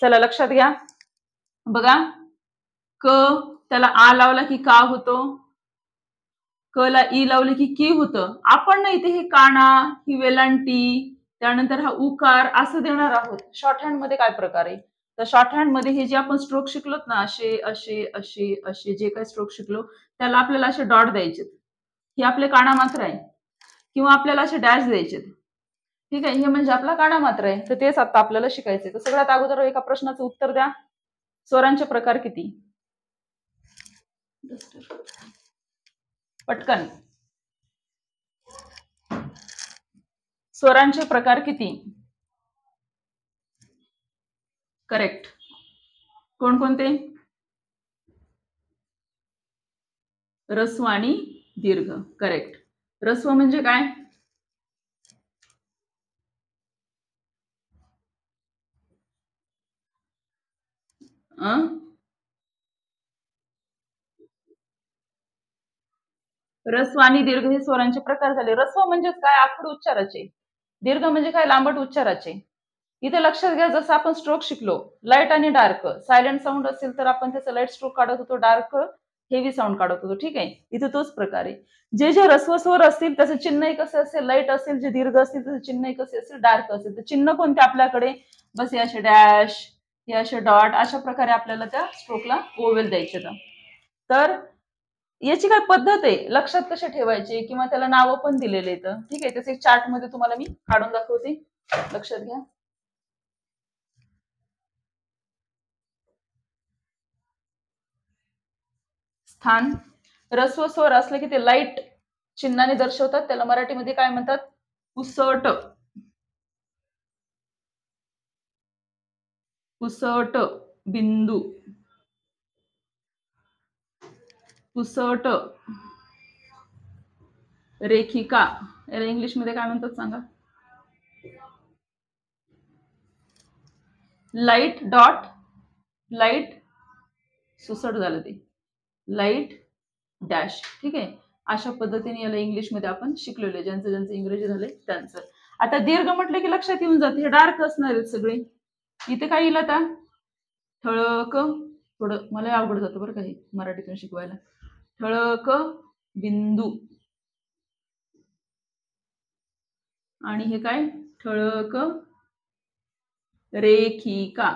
चला लक्षात घ्या. बघा, क त्याला आ लावला की का होतो, क ला ई लावले की की होतं. आपण ना इथे हे काना, ही वेलांटी, त्यानंतर हा उकार असं देणार आहोत. शॉर्ट हँड मध्ये काय प्रकार आहे, तर शॉर्ट हँड मध्ये हे जे आपण स्ट्रोक शिकलोत ना, असे असे असे असे जे काही स्ट्रोक शिकलो त्याला आपल्याला असे डॉट द्यायचे. हे आपले काना मात्र आहे, किंवा आपल्याला असे डॅश द्यायचे. ठीक आहे, हे म्हणजे आपला काना मात्र आहे. तर तेच आता आपल्याला शिकायचंय. तर सगळ्यात अगोदर एका प्रश्नाचं उत्तर द्या. स्वरांचे प्रकार किती, पटकन. स्वरांचे प्रकार किती? करेक्ट. कोणकोणते? रस्व आणि दीर्घ. करेक्ट. रस्व म्हणजे काय? रस्व आणि दीर्घ हे स्वरांचे प्रकार झाले. रस्व म्हणजे काय? आखड उच्चाराचे. दीर्घ म्हणजे काय? लांबट उच्चाराचे. इथे लक्षात घ्या, जसं आपण स्ट्रोक शिकलो, लाईट आणि डार्क. सायलेंट साऊंड असेल तर आपण त्याचा लाईट स्ट्रोक काढत होतो, डार्क हेवी साऊंड काढत होतो. ठीक आहे, इथे तोच प्रकार आहे. जे जे रस्व स्वर असतील त्याचं चिन्ह कसं असेल, लाईट असेल. जे दीर्घ असतील त्याचं चिन्ह कसे असेल, डार्क असेल. तर चिन्ह कोणते आपल्याकडे? बस हे असे डॅश, हे असे डॉट, अशा प्रकारे आपल्याला त्या स्ट्रोकला ओवेल द्यायचे. तर याची काय पद्धत आहे, लक्षात कसे ठेवायचे, किंवा त्याला नावं पण दिलेले आहेत. ठीक आहे, त्याचे चार्ट मध्ये तुम्हाला मी काढून दाखवते, लक्षात घ्या. स्थान. रस्व स्वर असले की ते लाईट चिन्हाने दर्शवतात. त्याला मराठीमध्ये काय म्हणतात? पुसट. पुसट बिंदू, पुसट रेखिका. याला इंग्लिश मध्ये काय म्हणतात सांगा? लाईट डॉट, लाईट सुसट झालं ते, लाईट डॅश. ठीक आहे, अशा पद्धतीने याला इंग्लिशमध्ये आपण शिकलेलो, ज्यांचं ज्यांचं इंग्रजी झालंय त्यांचं. आता दीर्घ म्हटलं की लक्षात येऊन जाते, हे डार्क असणार आहेत सगळे. इथे काय येईल आता? ठळक. थोडं मला अवघड जातं बरं काही मराठीतून शिकवायला. ठळक बिंदू, आणि हे काय? ठळक रेखिका.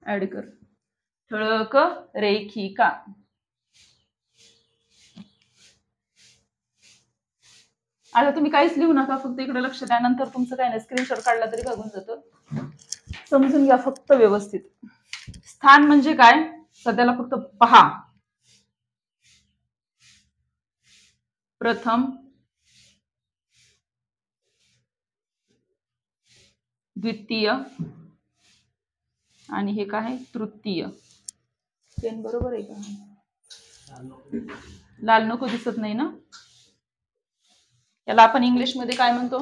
ऍड कर, ठळक रेखिका. आता तुम्ही काहीच लिहू नका, फक्त इकडे लक्ष द्या. नंतर तुमचं काय नाही, स्क्रीनशॉट काढला तरी भागून जातं. समजून घ्या फक्त व्यवस्थित. स्थान म्हणजे काय? सध्याला फक्त पहा. प्रथम, द्वितीय, आणि हे काय? तृतीय. पेन बरोबर आहे का? लाल नको, दिसत नाही ना. याला आपण इंग्लिश मध्ये काय म्हणतो?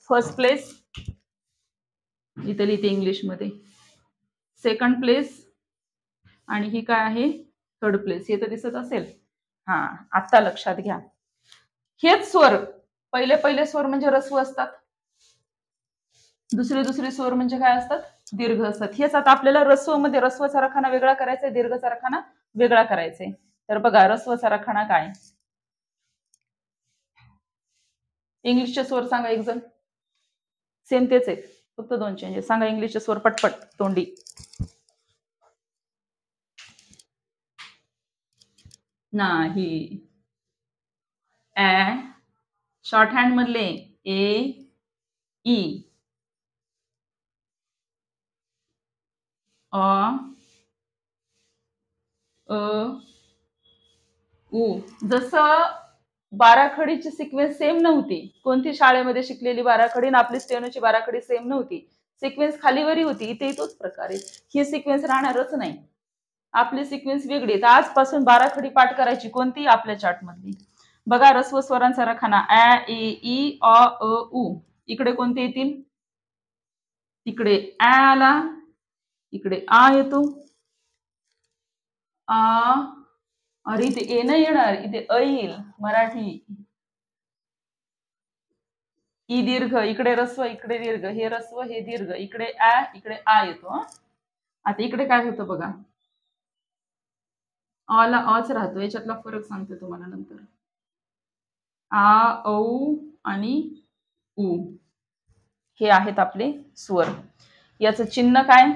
First place. इथे लिहिते इंग्लिश मध्ये. सेकंड प्लेस, आणि ही काय आहे? Third place. हे तर दिसत असेल. हा, आता लक्षात घ्या. हेच स्वर, पहिले पहिले स्वर म्हणजे रस्व असतात, दुसरे दुसरे स्वर म्हणजे काय असतात? दीर्घ असतात. हेच आता आपल्याला रस्व मध्ये रस्वचा रखाना वेगळा करायचा आहे, दीर्घचा रखाना वेगळा करायचा आहे. तर बघा, रस्वचा रखाना काय? इंग्लिशचे स्वर सांगा एक जण. सेम तेच आहेत, फक्त दोन चेंजेस. सांगा इंग्लिशचे स्वर पटपट, तोंडी. नाही. ए, शॉर्ट हँड मधले ए, ई, अ, उ. जसं बाराखडीची सिक्वेन्स सेम नव्हती. कोणती शाळेमध्ये शिकलेली बाराखडी आणि आपली स्टेनोची बाराखडी सेम नव्हती. सिक्वेन्स खालीवरी होती. इथे तोच प्रकार आहे. ही सिक्वेन्स राहणारच नाही. आपली सिक्वेन्स वेगळी. तर आजपासून बाराखडी पाठ करायची. कोणती? आपल्या चार्ट मधली. बघा, रस्व स्वरांचा रखाना अ, ए, ई, अ, उ. इकडे कोणते येतील? इकडे अ आला, इकडे आ येतो, आ, अरे इथे ए नाही येणार, इथे अ येईल. मराठी ई दीर्घ, इकडे रस्व, इकडे दीर्घ, हे रस्व हे दीर्घ, इकडे आ इकडे आ येतो. आता इकडे काय होतं बघा, अ ला अच राहतो. याच्यातला फरक सांगते तुम्हाला नंतर. आ, औ आणि उ हे आहेत आपले स्वर. याचं चिन्ह काय?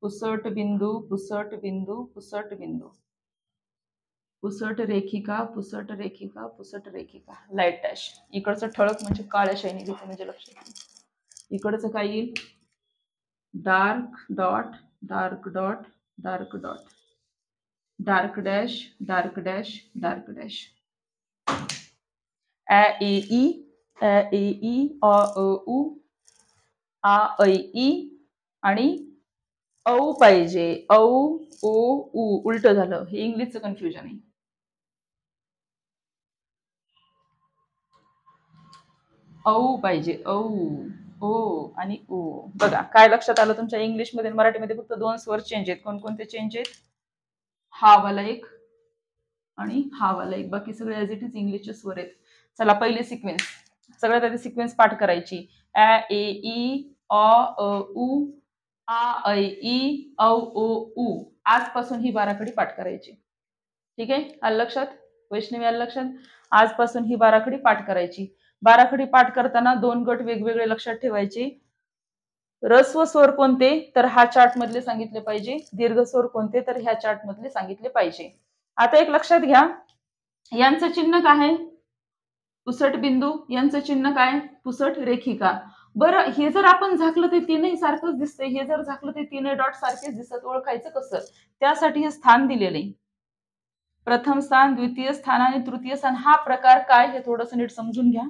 पुसट बिंदू, पुसट बिंदू, पुसट बिंदू, पुसट रेखिका, पुसट रेखिका, पुसट रेखिका, लाईट डॅश. इकडचं ठळक म्हणजे काळ्या शाईने घेतो म्हणजे लक्षात येईल. इकडचं काय येईल? Dark dot, dark dot, dark dot, dark dash, dark dash, dark dash. ए ई, ए ई, अ उ, आ ऐ ई आणि औ पाहिजे. औ ओ उ उलट झालं. हे इंग्लिशचं कन्फ्युजन आहे. औ पाहिजे. औ, ओ आणि उ. बघा काय लक्षात आलं तुमच्या? इंग्लिशमध्ये आणि मराठीमध्ये फक्त 2 स्वर चेंज आहेत. कोणकोणते चेंज आहेत? हा वाला एक आणि हा वाला एक. बाकी सगळे ऍज इट इज इंग्लिशचे स्वर आहेत. चला पहिले सिक्वेन्स. सगळ्यात आधी सिक्वेन्स पाठ करायची. ए ई, अ उ, आ ऐ ई, औ ओ उ. आजपासून ही बाराखडी पाठ करायची. ठीक आहे, आलं लक्षात? वैष्णवी आलं लक्षात? आजपासून ही बाराखडी पाठ करायची. बाराखडी पाठ करताना 2 गट वेगवेगळे लक्षात ठेवायचे. रस्व स्वर कोणते? तर हा चार्ट मधले सांगितले पाहिजे. दीर्घ स्वर कोणते? तर ह्या चार्ट मधले सांगितले पाहिजे. आता एक लक्षात घ्या, यांचं चिन्ह काय आहे? पुसट बिंदू. यांचं चिन्ह काय? पुसट रेखिका. बरं, हे जर आपण झाकलं ते तीनही सारखंच दिसतंय, हे जर झाकलं ते तीनही डॉट सारखेच दिसत, ओळखायचं कसं? त्यासाठी हे स्थान दिलेलं आहे. प्रथम स्थान, द्वितीय स्थान आणि तृतीय स्थान. हा प्रकार काय हे थोडंसं नीट समजून घ्या.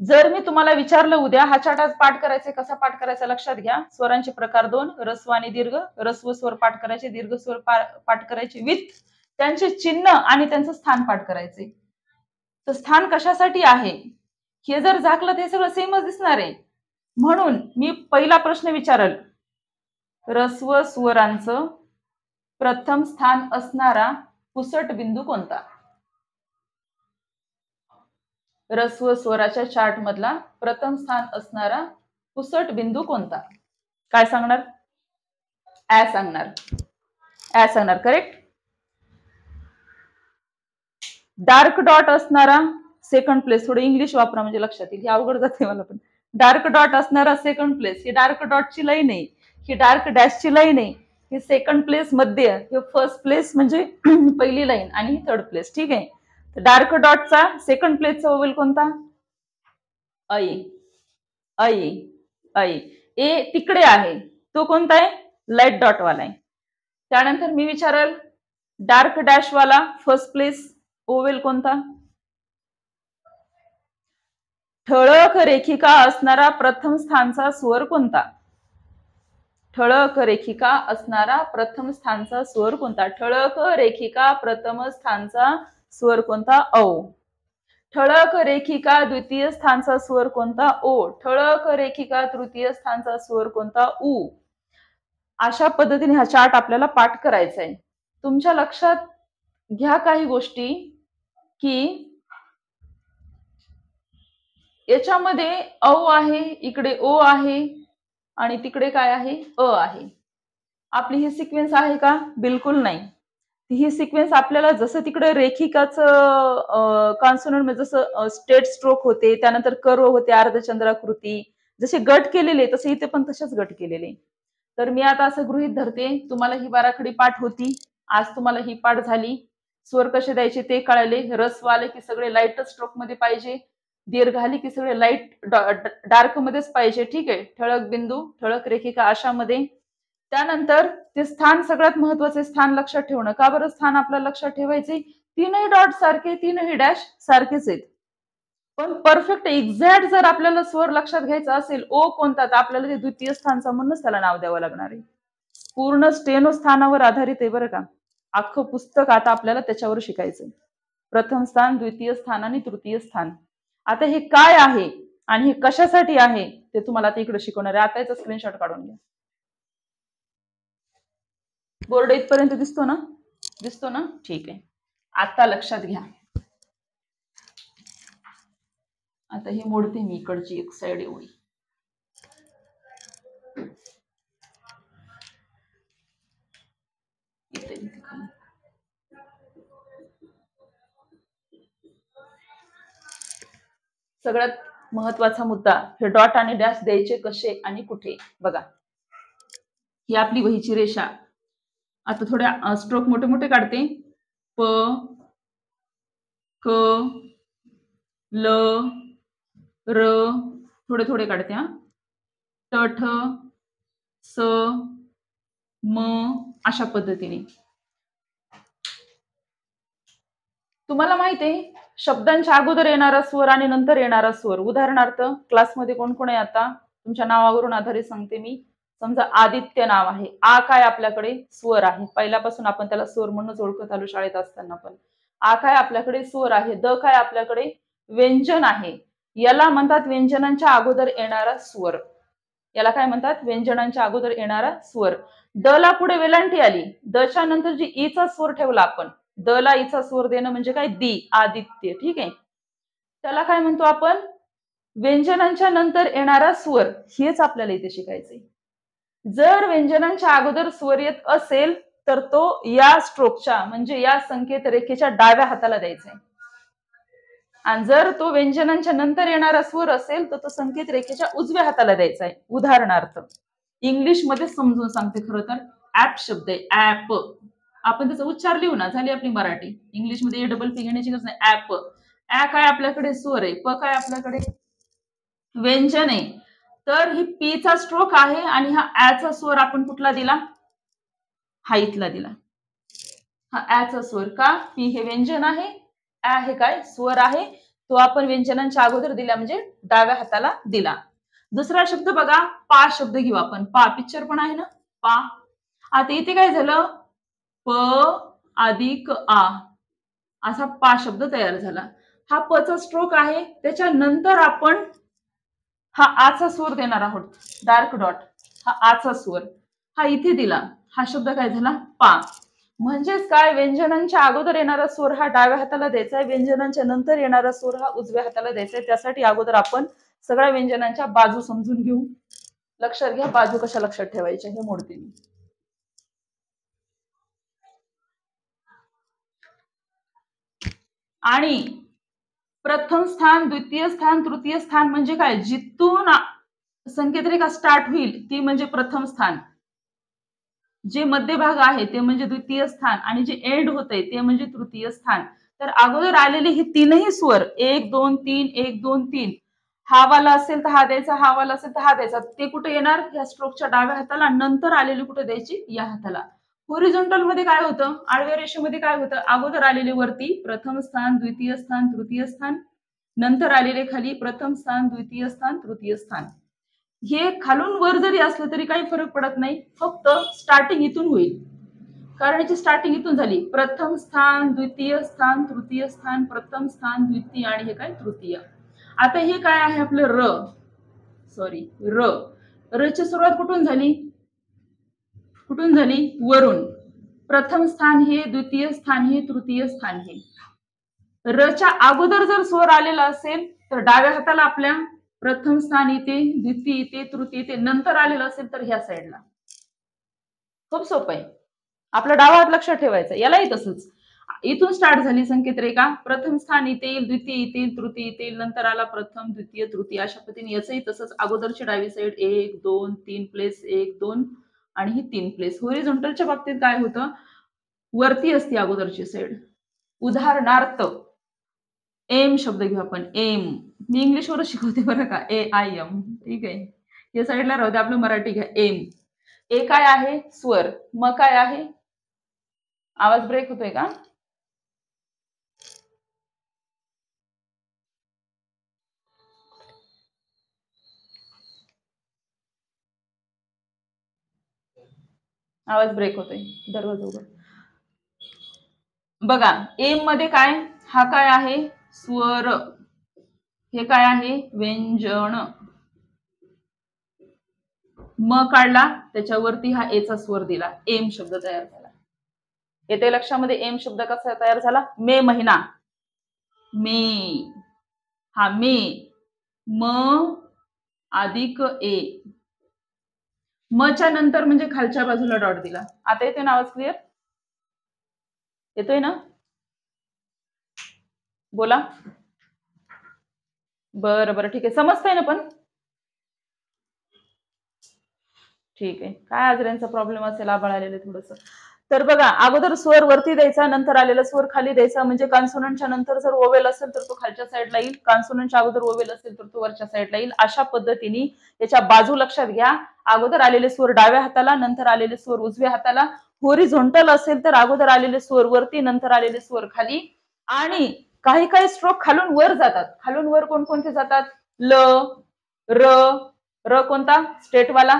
जर मी तुम्हाला विचारलं उद्या हा चार्ट आज पाठ करायचा, कसा पाठ करायचा लक्षात घ्या. स्वरांचे प्रकार 2, रस्व आणि दीर्घ. रस्व स्वर पाठ करायचे, दीर्घ स्वर पाठ करायचे विथ त्यांचे चिन्ह आणि त्यांचं स्थान पाठ करायचे. तर स्थान कशासाठी आहे हे जर झाकलं ते सगळं सेमच दिसणार आहे. म्हणून मी पहिला प्रश्न विचारल, रस्व स्वरांचं प्रथम स्थान असणारा पुसट बिंदू कोणता? रस्व स्वराच्या चार्ट मधला प्रथम स्थान असणारा पुसट बिंदू कोणता? काय सांगणार? ऍ सांगणार. ऍ सांगणार. करेक्ट. डार्क डॉट असणारा सेकंड प्लेस. थोडं इंग्लिश वापरा म्हणजे लक्षात येईल. हे अवघड जाते मला पण. डार्क डॉट असणारा सेकंड प्लेस. ही डार्क डॉटची लाईन आहे, ही डार्क डॅशची लाईन आहे. ही सेकंड प्लेस मध्य, हे फर्स्ट प्लेस म्हणजे पहिली लाईन आणि ही थर्ड प्लेस. ठीक आहे. डार्क डॉटचा सेकंड प्लेसचा ओवेल कोणता? ऐ. ऐ ऐ. ए तिकडे आहे, तो कोणता आहे? लाईट डॉट वाला आहे. त्यानंतर मी विचारल, डार्क डॅश वाला फर्स्ट प्लेस ओवेल कोणता? ठळक रेखिका असणारा प्रथम स्थानचा स्वर कोणता? ठळक रेखिका असणारा प्रथम स्थानचा स्वर कोणता? ठळक रेखिका प्रथम स्थानचा स्वर कोणता? औ. ठळक रेखिका द्वितीय स्थानचा स्वर कोणता? ओ. ठळक रेखिका तृतीय स्थानचा स्वर कोणता? उ. अशा पद्धतीने हा चार्ट आपल्याला पाठ करायचा आहे. तुमच्या लक्षात घ्या काही गोष्टी, की याच्यामध्ये औ आहे, इकडे ओ आहे आणि तिकडे काय आहे? अ आहे. आपली ही सिक्वेन्स आहे का? बिलकुल नाही. ही सिक्वेन्स आपल्याला जसं तिकडे रेखिकाचं कॉन्सोनंट म्हणजे जसं स्टेट स्ट्रोक होते, त्यानंतर कर्व होते, अर्धचंद्राकृती, जसे गट केलेले तसे इथे पण तसेच गट केलेले. तर मी आता असं गृहीत धरते, तुम्हाला ही बाराखडी पाठ होती. आज तुम्हाला ही पाठ झाली. स्वर कसे द्यायचे ते कळाले. रस्व आले की सगळे लाईट स्ट्रोक मध्ये पाहिजे. दीर्घ आले की सगळे लाईट डार्क मध्येच पाहिजे. ठीक आहे. ठळक बिंदू, ठळक रेखिका अशामध्ये. त्यानंतर ते स्थान सगळ्यात महत्वाचे स्थान लक्षात ठेवणं. का बरं स्थान आपल्याला लक्षात ठेवायचे? तीनही डॉट सारखे, तीनही डॅश सारखेच आहेत. पण परफेक्ट एक्झॅक्ट जर आपल्याला स्वर लक्षात घ्यायचा असेल, ओ कोणता, तर आपल्याला ते द्वितीय स्थानचा म्हणूनच त्याला नाव द्यावं लागणार आहे. पूर्ण स्टेनो स्थानावर आधारित आहे बरं का. अख्खं पुस्तक आता आपल्याला त्याच्यावर शिकायचंय. प्रथम स्थान, द्वितीय स्थान आणि तृतीय स्थान. आता हे काय आहे आणि हे कशासाठी आहे ते तुम्हाला आता इकडे शिकवणार आहे. आता याचा स्क्रीनशॉट काढून घ्या. बोर्ड इथपर्यंत दिसतो ना? दिसतो ना? ठीक आहे. आता लक्षात घ्या, आता हे मोडते मी इकडची एक साइड एवढी. इथे खाली सगळ्यात महत्वाचा मुद्दा, हे डॉट आणि डॅश द्यायचे कसे आणि कुठे. बघा, ही आपली वहीची रेषा. आता थोड्या स्ट्रोक मोठे मोठे काढते. प क ल र थोडे थोडे काढते. ट ठ स म अशा पद्धतीने. तुम्हाला माहिती आहे, शब्दांच्या अगोदर येणारा स्वर आणि नंतर येणारा स्वर. उदाहरणार्थ, क्लासमध्ये कोण कोण आहे आता तुमच्या नावावरून आधारित सांगते मी. समजा आदित्य नाव आहे. आ काय आपल्याकडे स्वर आहे. पहिल्यापासून आपण त्याला स्वर म्हणूनच ओळखत आलो शाळेत असताना पण. आ काय आपल्याकडे स्वर आहे. द काय आपल्याकडे व्यंजन आहे. याला म्हणतात व्यंजनांच्या अगोदर येणारा स्वर. याला काय म्हणतात, व्यंजनांच्या अगोदर येणारा स्वर. द ला पुढे वेलांटी आली. दच्या नंतर जी ई चा स्वर ठेवला आपण, द ला ईचा स्वर देणं म्हणजे काय, दी, आदित्य. ठीक आहे, त्याला काय म्हणतो आपण, व्यंजनांच्या नंतर येणारा स्वर. हेच आपल्याला इथे शिकायचंय. जर व्यंजनांच्या अगोदर स्वर येत असेल तर तो या स्ट्रोकच्या म्हणजे या संकेत रेखेच्या डाव्या हाताला द्यायचा आहे. आणि जर तो व्यंजनांच्या नंतर येणारा स्वर असेल तर तो संकेत रेखेच्या उजव्या हाताला द्यायचा आहे. उदाहरणार्थ, इंग्लिश मध्ये समजून सांगते. खरं तर ऍप शब्द आहे, ऍप. आपण त्याचा उच्चार लिहू ना, झाली आपली मराठी. इंग्लिश मध्ये डबल पी घेण्याची गरज नाही. ऍप. ऍ काय आपल्याकडे स्वर आहे. प काय आपल्याकडे व्यंजन आहे. तर ही पी चा स्ट्रोक आहे आणि हा ऍचा स्वर आपण कुठला दिला, हा इथला दिला. हा ऍचा स्वर. का, पी हे व्यंजन आहे, ऍ हे काय स्वर आहे. तो आपण व्यंजनांच्या अगोदर दिला म्हणजे डाव्या हाताला दिला. दुसरा शब्द बघा, पा शब्द घेऊ आपण. पा पिक्चर पण आहे ना, पा. आता इथे काय झालं, प अधिक आ असा पा शब्द तयार झाला. हा प चा स्ट्रोक आहे. त्याच्यानंतर आपण हा आचा स्वर देणार आहोत, डार्क डॉट. हा आचा स्वर हा इथे दिला. हा शब्द काय झाला, पा. म्हणजेच काय, व्यंजनांच्या अगोदर येणारा स्वर हा डाव्या हाताला द्यायचा आहे. व्यंजनांच्या नंतर येणारा स्वर हा उजव्या हाताला द्यायचा आहे. त्यासाठी अगोदर आपण सगळ्या व्यंजनांच्या बाजू समजून घेऊ. लक्षात घ्या, बाजू कशा लक्षात ठेवायच्या हे मोडते मी. आणि प्रथम स्थान, द्वितीय स्थान, तृतीय स्थान म्हणजे काय, जिथून संकेतरेखा स्टार्ट होईल ती म्हणजे प्रथम स्थान. जे मध्यभाग आहे ते म्हणजे द्वितीय स्थान आणि जे एंड होते ते म्हणजे तृतीय स्थान. तर अगोदर आलेले हे तीनही स्वर 1 2 3 1 2 3, हा वाला असेल तर हा द्यायचा, हा वाला असेल तर हा द्यायचा. ते कुठे येणार, या स्ट्रोकच्या डाव्या हाताला. नंतर आलेली कुठे द्यायची, या हाताला. होरिझॉन्टल मध्ये काय होतं, आडव्या रेषेमध्ये काय होतं, अगोदर आलेले वरती प्रथम स्थान, द्वितीय स्थान, तृतीय स्थान. नंतर आलेले खाली प्रथम स्थान, द्वितीय स्थान, तृतीय स्थान. हे खालून वर जरी असलं तरी काही फरक पडत नाही, फक्त स्टार्टिंग इथून होईल. कारण याची स्टार्टिंग इथून झाली. प्रथम स्थान, द्वितीय स्थान, तृतीय स्थान, प्रथम स्थान, द्वितीय आणि हे काय तृतीय. आता हे काय आहे आपलं र, सॉरी र. र ची सुरुवात कुठून झाली, कुठून झाली, वरून. प्रथम स्थान हे, द्वितीय स्थान हे, तृतीय स्थान हे. र च्या अगोदर जर स्वर आलेला असेल तर डाव्या हाताला आपल्या प्रथम स्थान येते, द्वितीय येते, तृतीय येते. नंतर आलेलं असेल तर ह्या साईडला. खूप सोपं आहे, आपला डावा हात लक्षात ठेवायचा. यालाही तसंच, इथून स्टार्ट झाली संकेत रेखा. प्रथम स्थान येतील, द्वितीय येतील, तृतीय येतील, नंतर आला प्रथम, द्वितीय, तृतीय. अशा पद्धतीने याचंही तसंच. अगोदरची डावी साईड 1 2 3 प्लेस, 1 2 आणि ही 3 प्लेस. होरिझॉन्टलच्या बाबतीत काय होतं, वरती असते अगोदरची साईड. उदाहरणार्थ एम शब्द घेऊ आपण. एम मी इंग्लिशवरच शिकवते बरं का, AIM. ठीक आहे, या साईडला राहू दे, आपलं मराठी घ्या. एम. ए काय आहे, स्वर. म काय आहे, आवाज ब्रेक होतोय का, आवाज ब्रेक होतोय, दरवाजा उघड. बघा, एम मध्ये काय, हा काय आहे, स्वर. हे काय आहे, व्यंजन. म काढला, त्याच्यावरती हा एचा स्वर दिला, एम शब्द तयार झाला. येते लक्षामध्ये एम शब्द कसा तयार झाला, मे महिना, मे. हा मे. म अधिक ए. मच्या नंतर म्हणजे खालच्या बाजूला डॉट दिला. आता येतोय ना आवाज क्लिअर? येतोय ना? बोला. बरं बरं ठीक आहे. समजतंय ना पण? ठीक आहे. काय आज रेंजचा प्रॉब्लेम असेल, आभाळ आलेलं थोडंसं. तर बघा, अगोदर स्वर वरती द्यायचा, नंतर आलेला स्वर खाली द्यायचा. म्हणजे कॉन्सोनंटच्या नंतर जर ओवेल असेल तर तो खालच्या साईडला येईल, कॉन्सोनंटच्या अगोदर ओवेल असेल तर तो वरच्या साईडला येईल. अशा पद्धतीने याच्या बाजू लक्षात घ्या. अगोदर आलेले स्वर डाव्या हाताला, नंतर आलेले स्वर उजव्या हाताला. होरिझॉन्टल असेल तर अगोदर आलेले स्वर वरती, नंतर आलेले स्वर खाली. आणि काही काही स्ट्रोक खालून वर जातात. खालून वर कोणकोणते जातात? ल, र, र कोणता? स्टेटवाला,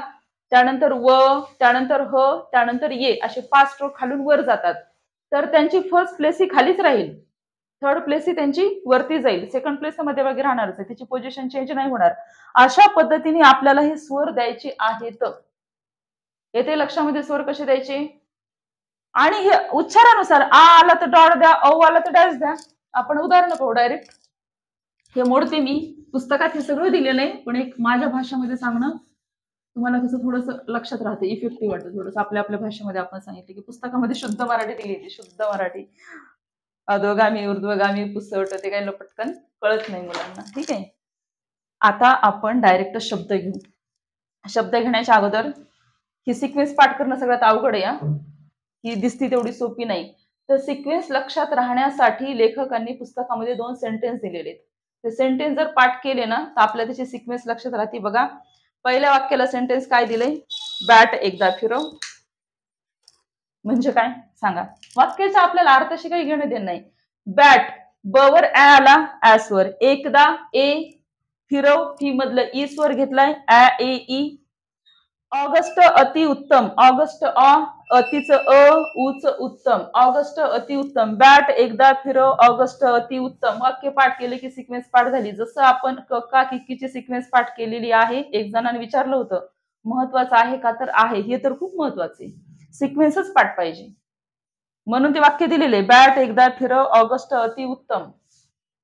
त्यानंतर व, त्यानंतर ह, त्यानंतर ये, असे 5 स्ट्रोक खालून वर जातात. तर त्यांची फर्स्ट प्लेस ही खालीच राहील, थर्ड प्लेस ही त्यांची वरती जाईल, सेकंड प्लेस मध्यभागी राहणारच आहे, त्याची पोझिशन चेंज नाही होणार. अशा पद्धतीने आपल्याला हे स्वर द्यायचे आहेत. येथे लक्षामध्ये स्वर कसे द्यायचे? आणि हे उच्चारानुसार आ आला तर डॉट द्या, औ आला तर डॅश द्या. आपण उदाहरण पाहू डायरेक्ट. हे मोडते मी, पुस्तकात हे सगळं दिलेलं आहे, पण एक माझ्या भाषेमध्ये सांगणं तुम्हाला कसं थोडंसं लक्षात राहते, इफेक्टिव्ह वाटतं थोडंसं. आपल्या आपल्या भाषेमध्ये आपण सांगितलं की पुस्तकामध्ये शुद्ध मराठी दिली होती, शुद्ध मराठी. अधोगामी ऊर्ध्वगामी पुसट ते काही पटकन कळत नाही मुलांना. ठीक आहे. आता आपण डायरेक्ट शब्द घेऊ. शब्द घेण्याच्या अगोदर ही सिक्वेन्स पाठ करणं सगळ्यात अवघड आहे. ही दिसती तेवढी सोपी नाही. तर सिक्वेन्स लक्षात राहण्यासाठी लेखकांनी पुस्तकामध्ये 2 सेंटेन्स दिलेले आहेत. ते सेंटेन्स जर पाठ केले ना तर आपल्याला त्याची सिक्वेन्स लक्षात राहते. बघा, पहिल्या वाक्याला सेंटेन्स काय दिलंय? बॅट एकदा फिरव. म्हणजे काय सांगा? वाक्याचा आपल्याला अर्थाशी काही घेणं देणं नाही. बॅट, ब वर ऍ आला, ऍस वर, एकदा ए, फिरव, फी मधलं ई स्वर घेतलाय, ऍ ए ई. ऑगस्ट अति उत्तम, ऑगस्ट अ, अतिच अ, उच उत्तम, ऑगस्ट अति उत्तम. बॅट एकदा फिरव, ऑगस्ट अति उत्तम. वाक्य पाठ केले की सिक्वेन्स पाठ झाली. जसं आपण कक्का किक्कीची सिक्वेन्स पाठ केलेली आहे. एक जणांनी विचारलं होतं महत्वाचं आहे का? तर आहे. हे तर खूप महत्वाचं आहे, सिक्वेन्सच पाठ पाहिजे, म्हणून ते वाक्य दिलेले. बॅट एकदा फिरव, ऑगस्ट अति उत्तम.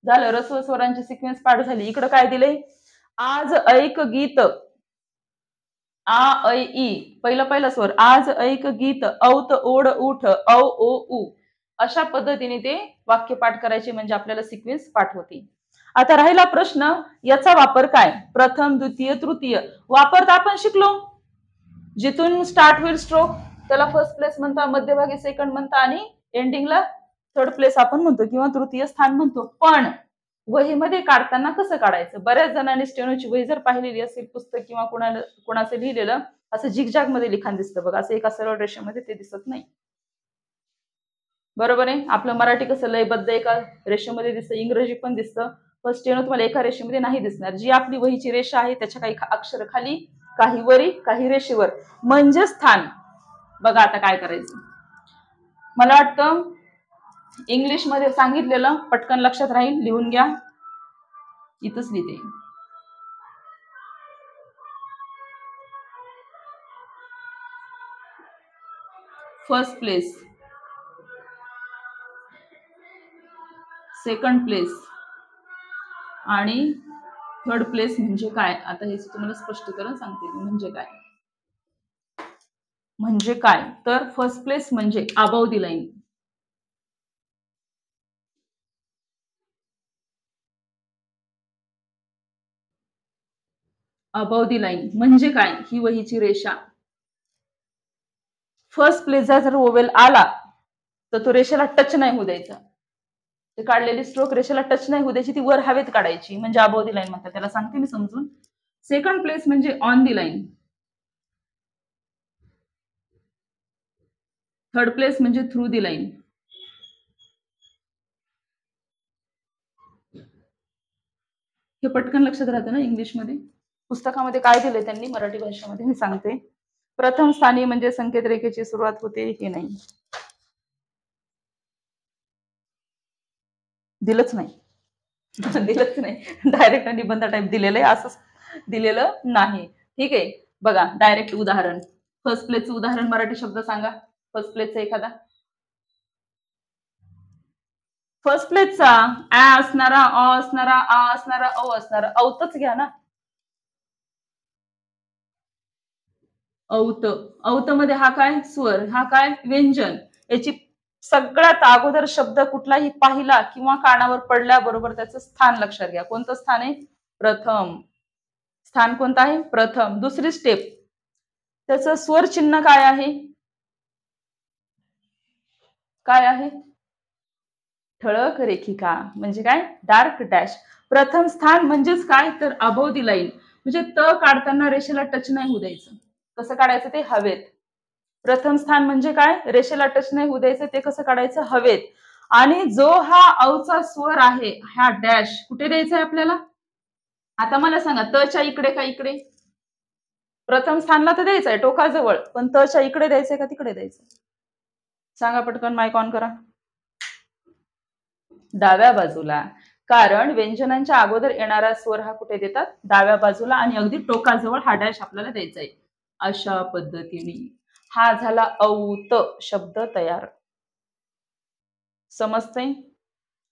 झालं, रस्व स्वरांची सिक्वेन्स पाठ झाली. इकडं काय दिले? आज ऐक गीत, आ ऐ ई, पहिला स्वर. आज ऐक गीत, औत ओढ उठ, औ ओ उ. अशा पद्धतीने ते वाक्य पाठ करायचे, म्हणजे आपल्याला सिक्वेन्स पाठ होती. आता राहिला प्रश्न, याचा वापर काय? प्रथम, द्वितीय, तृतीय. वापर तर आपण शिकलो. जिथून स्टार्ट होईल स्ट्रोक त्याला फर्स्ट प्लेस म्हणता, मध्यभागी सेकंड म्हणता, आणि एंडिंगला थर्ड प्लेस आपण म्हणतो किंवा तृतीय स्थान म्हणतो. पण वहीमध्ये काढताना कसं काढायचं? बऱ्याच जणांनी स्टेनोची वही जर पाहिलेली असेल, पुस्तक किंवा कोणाचं लिहिलेलं, असं झिगझॅग मध्ये लिखाण दिसतं बघा, असं एका सरळ रेषेमध्ये ते दिसत नाही. बरोबर आहे. आपलं मराठी कसं लयबद्ध एका रेषेमध्ये दिसतं, इंग्रजी पण दिसतं, पण स्टेनो तुम्हाला एका रेषेमध्ये नाही दिसणार. जी आपली वहीची रेषा आहे त्याच्या काही अक्षर खाली, काही वरी, काही रेषेवर, म्हणजे स्थान. बघा आता काय करायचं. मला वाटतं इंग्लिश मध्ये सांगितलेलं पटकन लक्षात राहील, लिहून घ्या. इथंच लिहिते. फर्स्ट प्लेस, सेकंड प्लेस आणि थर्ड प्लेस म्हणजे काय? आता हे तुम्हाला स्पष्टीकरण सांगते मी. म्हणजे काय? म्हणजे काय तर फर्स्ट प्लेस म्हणजे अबव दी लाईन. अबव दी लाईन म्हणजे काय? ही वहीची रेषा. फर्स्ट प्लेसचा जर ओवेल आला तर तो रेषेला टच नाही होऊ द्यायचा. ते काढलेली स्ट्रोक रेषेला टच नाही होऊ द्यायची, ती वर हवेत काढायची, म्हणजे अबव दी लाईन म्हणतात त्याला. सांगते मी समजून. सेकंड प्लेस म्हणजे on the line. Third place म्हणजे थ्रू दी लाईन. हे पटकन लक्षात राहतं ना इंग्लिशमध्ये. पुस्तकामध्ये काय दिलंय त्यांनी मराठी भाषेमध्ये मी सांगते. प्रथम स्थानी म्हणजे संकेत रेखेची सुरुवात होते, हे नाही दिलंच नाही. दिलंच नाही. डायरेक्ट निबंध टाईप दिलेलं आहे, असं दिलेलं नाही. ठीक आहे. बघा डायरेक्ट उदाहरण. फर्स्ट प्लेसचं उदाहरण मराठी शब्द सांगा. फर्स्ट प्लेसचा एखादा. फर्स्ट प्लेसचा आ असणारा, अ असणारा, आ असणारा, औ असणारा, औतच घ्या ना. औत. औत मध्ये हा काय स्वर, हा काय व्यंजन. याची सगळ्यात अगोदर शब्द कुठलाही पाहिला किंवा कानावर पडल्याबरोबर त्याचं स्थान लक्षात घ्या. कोणतं स्थान आहे? प्रथम. स्थान कोणतं आहे? प्रथम. दुसरी स्टेप, त्याचं स्वर चिन्ह काय आहे? काय आहे? ठळक रेखिका. म्हणजे काय? Dark dash. प्रथम स्थान म्हणजेच काय? तर अबोव दी लाईन. म्हणजे त काढताना रेषेला टच नाही होऊ द्यायचं. कसं काढायचं ते? हवेत. प्रथम स्थान म्हणजे काय? रेषेला टच नाही होऊ द्यायचं. ते कसं काढायचं? हवेत. आणि जो हा औचा स्वर आहे, हा डॅश कुठे द्यायचा आहे आपल्याला? आता मला सांगा, तच्या इकडे का इकडे? प्रथम स्थानला तर द्यायचं आहे टोकाजवळ, पण तच्या इकडे द्यायचंय का तिकडे द्यायचं? सांगा पटकन, माईक ऑन करा. डाव्या बाजूला. कारण व्यंजनांच्या अगोदर येणारा स्वर हा कुठे देतात? डाव्या बाजूला, आणि अगदी टोकाजवळ हा डॅश आपल्याला द्यायचा आहे. अशा पद्धतीने हा झाला औत शब्द तयार. समजतंय?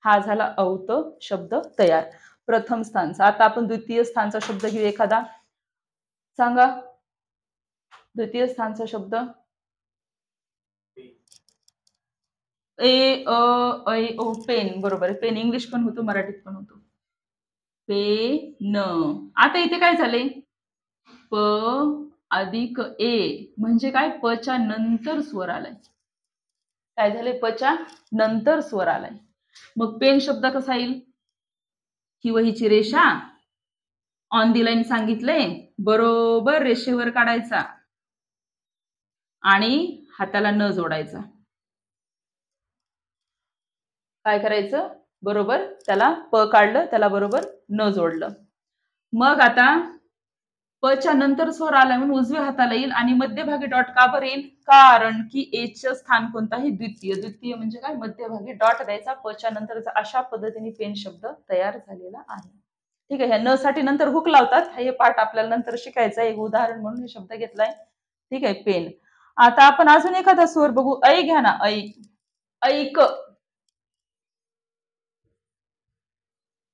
हा झाला औत शब्द तयार प्रथम स्थानचा. आता आपण द्वितीय स्थानचा शब्द घेऊ एखादा. सांगा द्वितीय स्थानचा शब्द. ए, अ, ऐ, ओ. पेन. बरोबर आहे. पेन इंग्लिश पण होतो, मराठीत पण होतो. पेन. आता इथे काय झाले? प अधिक ए म्हणजे काय? पच्या नंतर स्वर आलाय. काय झाले? पच्या नंतर स्वर आलाय. मग पेन शब्द कसा येईल? ही वहीची रेषा, ऑन दी लाईन सांगितलंय, बरोबर रेषेवर काढायचा आणि हाताला न जोडायचा. काय करायचं? बरोबर त्याला प काढलं, त्याला बरोबर न जोडलं. मग आता पच्या नंतर स्वर आला म्हणून उजव्या हाताला येईल आणि मध्यभागी डॉट का बरं येईल? कारण की एचं स्थान कोणतं आहे? द्वितीय. द्वितीय म्हणजे काय? मध्यभागी डॉट द्यायचा पच्या नंतरचा. अशा पद्धतीने पेन शब्द तयार झालेला आहे. ठीक आहे. ह्या न साठी नंतर हुक लावतात. हे पाठ आपल्याला नंतर शिकायचं आहे. एक उदाहरण म्हणून हे शब्द घेतलाय. ठीक आहे. पेन. आता आपण अजून एखादा स्वर बघू. ऐ घ्या ना. ऐ. ऐक.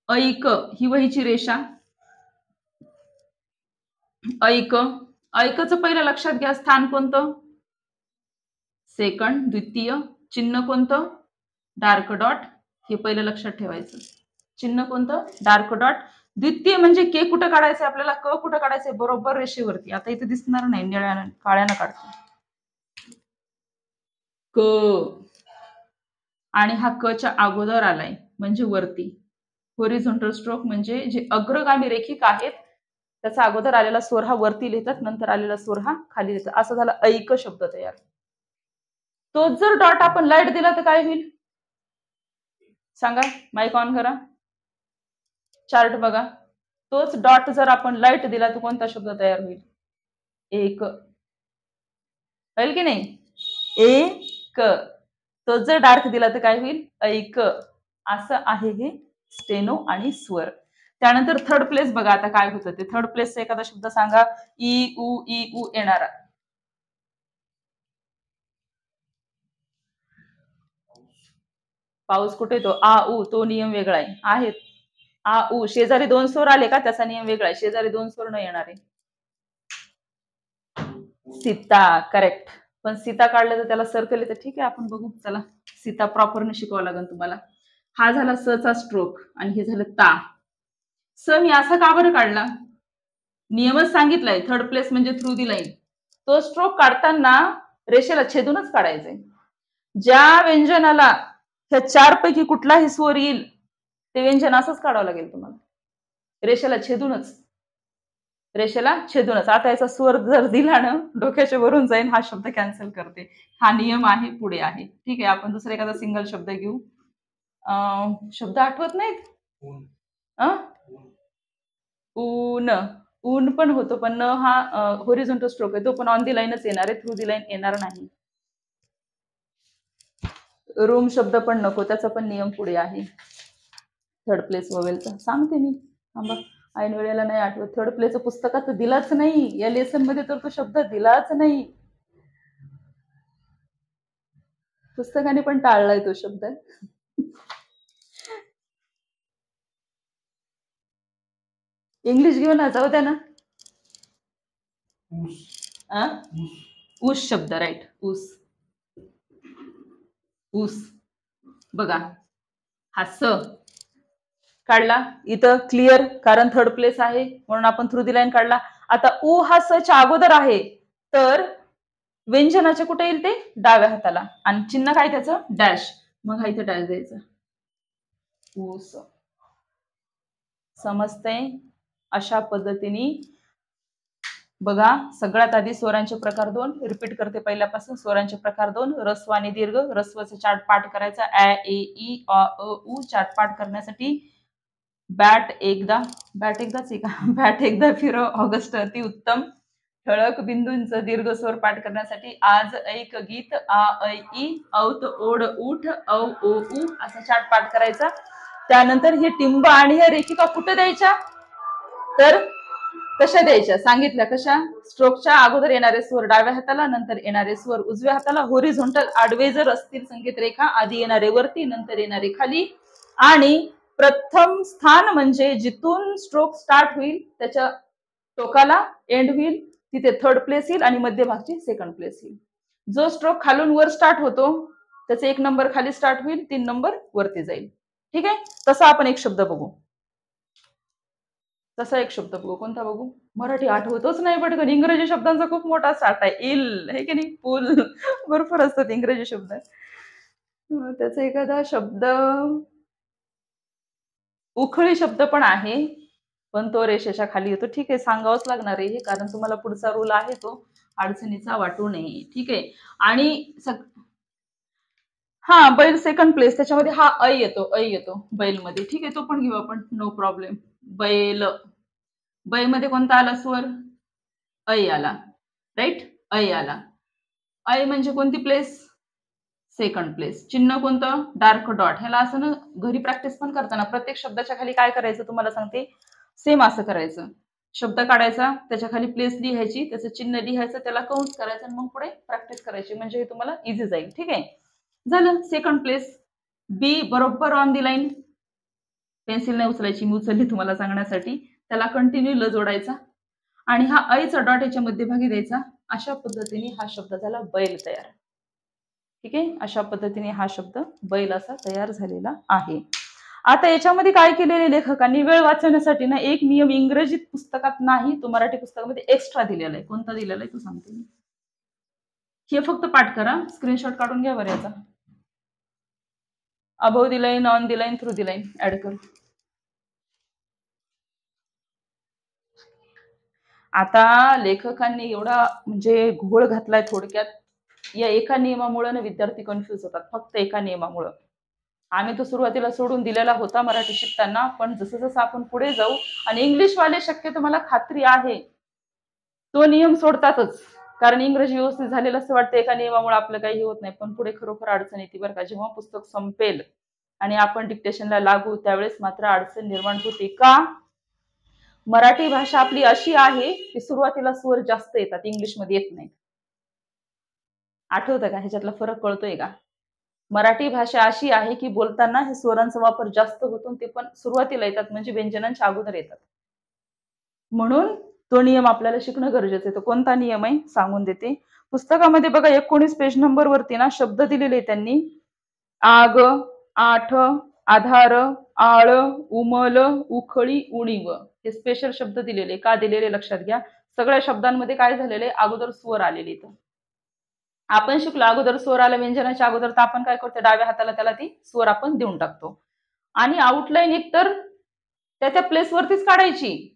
ऐक ही वहीची रेषा. ऐक. ऐकचं पहिलं लक्षात घ्या. स्थान कोणतं? सेकंड. द्वितीय. चिन्ह कोणतं? Dark dot. हे पहिलं लक्षात ठेवायचं. चिन्ह कोणतं? Dark dot. द्वितीय म्हणजे के कुठं काढायचं आपल्याला? क कुठं काढायचंय? बरोबर रेषेवरती. आता इथे दिसणार नाही, निळ्यानं काळ्यानं काढतो. क. आणि हा क च्या अगोदर आलाय म्हणजे वरती. होरिझॉन्टल स्ट्रोक म्हणजे जे अग्रगामी रेखिक आहेत त्याचा अगोदर आलेला स्वर हा वरती लिहितात, नंतर आलेला स्वर हा खाली लिहितात. असं झाला ऐक शब्द तयार. तोच जर डॉट आपण लाईट दिला तर काय होईल? सांगा, माईक ऑन करा. चार्ट बघा. तोच डॉट जर आपण लाईट दिला तर कोणता शब्द तयार होईल? एक. होईल की नाही? एक. तो जर डार्क दिला तर काय होईल? ऐक. असं आहे हे स्टेनो आणि स्वर. त्यानंतर थर्ड प्लेस बघा आता काय होतं ते. थर्ड प्लेसचा एखादा शब्द सांगा. ई उ येणारा. पाऊस कुठे येतो? आ उ. तो नियम वेगळा आहे. आहेत आ उ. शेजारी दोन स्वर आले का त्याचा नियम वेगळा आहे. शेजारी दोन स्वर न येणारे. सीता. करेक्ट. पण सीता काढलं तर त्याला सर्कल येतं. ठीक आहे, आपण बघू. चला, सीता प्रॉपरने शिकवावं लागेल तुम्हाला. हा झाला स चा स्ट्रोक आणि हे झालं ता. स मी असा का बरं काढला? नियमच सांगितलाय. थर्ड प्लेस म्हणजे थ्रू दी लाईन. तो स्ट्रोक काढताना रेषेला छेदूनच काढायचंय. ज्या व्यंजनाला ह्या चार पैकी कुठलाही स्वर येईल ते व्यंजन असंच काढावं लागेल तुम्हाला. रेषेला छेदूनच. रेषेला छेदूनच. आता याचा स्वर जर दिला ना डोक्याच्या वरून जाईल, हा शब्द कॅन्सल करते. हा नियम आहे, पुढे आहे. ठीक आहे, आपण दुसरा एखादा सिंगल शब्द घेऊ. शब्द आठवत नाहीत? ऊन. ऊन पण होतो, पण न हा होरिझॉन्टल स्ट्रोक आहे. तो पण ऑन दी लाईनच येणार आहे, थ्रू दी लाईन येणार नाही. रूम शब्द पण नको, त्याचा पण नियम पुढे आहे. थर्ड प्लेस वोवेलचा सांगते मी. थांबा, ऐन वेळेला नाही आठवत. थर्ड प्लेसचं पुस्तकात दिलाच नाही. या लेसन मध्ये तर तो शब्द दिलाच नाही. पुस्तकाने पण टाळलाय तो शब्द. इंग्लिश घेऊन ना, जाऊ द्या ना. ऊस शब्द, राईट. ऊस. ऊस बघा, हा स काढला इथं क्लिअर, कारण थर्ड प्लेस आहे म्हणून आपण थ्रू दी लाईन काढला. आता ऊ हा स च्या अगोदर आहे, तर व्यंजनाच्या कुठे येईल ते डाव्या हाताला, आणि चिन्ह काय त्याचं डॅश, मग हा इथे डॅश द्यायचं. ऊस. समजतंय? अशा पद्धतीने बघा, सगळ्यात आधी स्वरांचे प्रकार 2 रिपीट करते पहिल्यापासून. स्वरांचे प्रकार 2, ऱ्स्व आणि दीर्घ. ऱ्स्वचा चार्ट पाठ करायचा, ä ए ई अ उ. चार्ट पाठ करण्यासाठी बॅट एकदाच आहे का? बॅट एकदा फिरव ऑगस्ट अति उत्तम. ठळक बिंदूंचं दीर्घ स्वर पाठ करण्यासाठी आज ऐक गीत, आ ऐ ई, औत ओढ उठ, औ ओ उ असा चार्ट पाठ करायचा. त्यानंतर हे टिंब आणि हे रेखिका कुठे द्यायच्या, तर कशा द्यायच्या सांगितल्या. कशा? स्ट्रोकच्या अगोदर येणारे स्वर डाव्या हाताला, नंतर येणारे स्वर उजव्या हाताला. होरिझॉन्टल आडवे जर असतील संकेत रेखा, आधी येणारे वरती, नंतर येणारे खाली. आणि प्रथम स्थान म्हणजे जिथून स्ट्रोक स्टार्ट होईल त्याच्या टोकाला एंड होईल, तिथे थर्ड प्लेस येईल, आणि मध्यभागची सेकंड प्लेस येईल. जो स्ट्रोक खालून वर स्टार्ट होतो त्याचा 1 नंबर खाली स्टार्ट होईल, 3 नंबर वरती जाईल. ठीक आहे. तसा आपण एक शब्द बघू. तसा एक शब्द बघू. कोणता बघू? मराठी आठवतच नाही पटकन. इंग्रजी शब्दांचा खूप मोठा साठा आहे. इल आहे की नाही, पूल भरपूर असतात इंग्रजी शब्द. त्याचा एखादा शब्द, उखळी शब्द पण आहे, पण तो रेषेच्या खाली येतो. ठीक आहे, सांगावंच लागणार आहे, कारण तुम्हाला पुढचा रूल आहे तो अडचणीचा वाटू नये. ठीक आहे. आणि हा बैल सेकंड प्लेस, त्याच्यामध्ये हा ऐ येतो बैल मध्ये. ठीक आहे, तो पण घेऊ आपण, नो प्रॉब्लेम. बैल, बै मध्ये कोणता आला स्वर? ऐ आला, राईट. ऐ आला. ऐ म्हणजे कोणती प्लेस? Second place. चिन्ह कोणतं? Dark dot. ह्याला असं ना, घरी प्रॅक्टिस पण करताना प्रत्येक शब्दाच्या खाली काय करायचं तुम्हाला सांगते, सेम असं करायचं. शब्द काढायचा, त्याच्या खाली प्लेस लिहायची, त्याचं चिन्ह लिहायचं, त्याला कंस करायचं, आणि मग पुढे प्रॅक्टिस करायची, म्हणजे हे तुम्हाला इझी जाईल. ठीक आहे, झालं. Second place. बी बरोबर ऑन दी लाईन. पेन्सिल नाही उचलायची, मी उचलली तुम्हाला सांगण्यासाठी. त्याला कंटिन्यू ल जोडायचा, आणि हा ऐचा डॉट याच्या मध्यभागी द्यायचा. अशा पद्धतीने हा शब्द झाला बैल तयार. ठीक आहे, अशा पद्धतीने हा शब्द बैल असा तयार झालेला आहे. आता याच्यामध्ये काय केलेले लेखकांनी, वेळ वाचवण्यासाठी ना एक नियम इंग्रजीत पुस्तकात नाही, तो मराठी पुस्तकामध्ये एक्स्ट्रा दिलेला आहे. कोणता दिलेला आहे तो सांगते मी. हे फक्त पाठ करा, स्क्रीनशॉट काढून घ्या बरं याचा. Above the line, on the line, through the line add कर. आता लेखकांनी एवढा म्हणजे घोळ घातलाय थोडक्यात. या एका नियमामुळे ना विद्यार्थी कन्फ्युज होतात, फक्त एका नियमामुळे. आम्ही तो सुरुवातीला सोडून दिलेला होता मराठी शिकताना, पण जसं जसं आपण पुढे जाऊ, आणि इंग्लिशवाले शक्यतो मला खात्री आहे तो नियम सोडतातच, कारण इंग्रजी व्यवस्थित झालेलं असं वाटतं एका नियमामुळे आपलं काही होत नाही, पण पुढे खरोखर अडचण येते बरं का. जेव्हा पुस्तक संपेल आणि आपण डिक्टेशनला लागू, त्यावेळेस मात्र अडचण निर्माण होते. का? मराठी भाषा आपली अशी आहे की सुरुवातीला स्वर जास्त येतात, इंग्लिशमध्ये येत नाही. आठवतं का? ह्याच्यातला फरक कळतोय का? मराठी भाषा अशी आहे की बोलताना हे स्वरांचा वापर जास्त होतो, ते पण सुरुवातीला येतात, म्हणजे व्यंजनांच्या अगोदर येतात. म्हणून तो नियम आपल्याला शिकणं गरजेचं आहे. तो कोणता नियम आहे सांगून देते. पुस्तकामध्ये बघा 19 पेज नंबर वरती ना शब्द दिलेले त्यांनी. आग, आठ, आधार, आळ, उमल, उखळी, उणीव. हे स्पेशल शब्द दिलेले. का दिलेले लक्षात घ्या. सगळ्या शब्दांमध्ये काय झालेले, अगोदर स्वर आलेले. इथं आपण शिकलो अगोदर स्वर आला व्यंजनाच्या अगोदर, तर आपण काय करतो, डाव्या हाताला त्याला ती स्वर आपण देऊन टाकतो, आणि आउटलाईन एकतर त्या प्लेस वरतीच काढायची.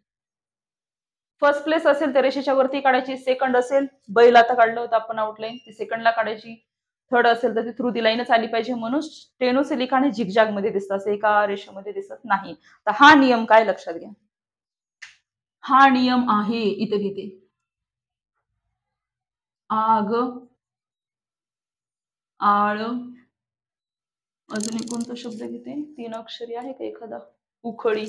फर्स्ट प्लेस असेल तर रेषेच्या वरती काढायची, सेकंड असेल, बैल आता काढलं होतं आपण आउटलाईन, ती सेकंडला काढायची, थर्ड असेल तर ती थ्रू दी लाईनच आली पाहिजे. म्हणून स्टेनो से लिखाणे झिगझॅग मध्ये दिसतं, असं एका रेषेमध्ये दिसत नाही. तर हा नियम काय लक्षात घ्या, हा नियम आहे. इथे घेते आग, आळ, अजून एक कोणता शब्द घेते, 3 अक्षरी आहे का एखादा, उखळी,